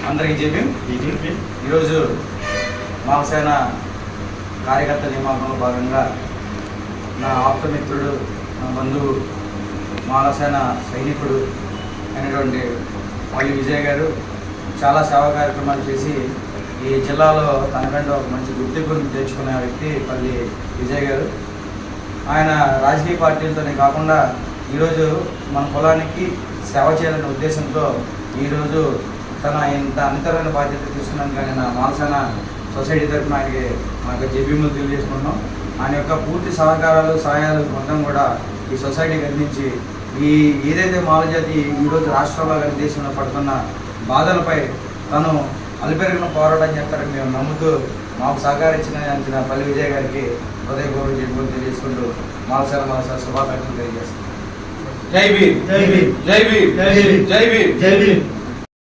అందరికీ జేబీ ఈరోజు మాలసేన కార్యకర్త నియామకంలో భాగంగా నా ఆప్తమిత్రుడు, నా బంధువు, మాలసేన సైనికుడు అయినటువంటి పల్లి విజయ్ గారు చాలా సేవా కార్యక్రమాలు చేసి ఈ జిల్లాలో తనకంటే ఒక మంచి గుర్తింపును తెచ్చుకునే వ్యక్తి పల్లి విజయ్ గారు. ఆయన రాజకీయ పార్టీలతోనే కాకుండా ఈరోజు మన కులానికి సేవ చేయాలనే ఉద్దేశంతో ఈరోజు తన ఇంత అంతరమైన బాధ్యత తీసుకున్నాను. కానీ నా మాలసేన సొసైటీ తరఫున ఆయనకి మా యొక్క జేబీములు తెలియజేసుకుంటున్నాం. ఆయన యొక్క పూర్తి సహకారాలు సహాయాలు మొత్తం కూడా ఈ సొసైటీకి అందించి ఏదైతే మాల జాతి ఈరోజు రాష్ట్రంలో కానీ దేశంలో పడుతున్న బాధలపై తను అలిపెరిగిన పోరాటం చేస్తారని మేము నమ్ముతూ మాకు సహకరించిన పల్లి విజయ్ గారికి హృదయపూర్వక జేబీములు తెలియజేసుకుంటూ మాలసేన శుభాకాంక్షలు తెలియజేస్తాం. జై భీమ్, జై భీమ్, జై భీమ్, జై భీమ్, జై భీమ్.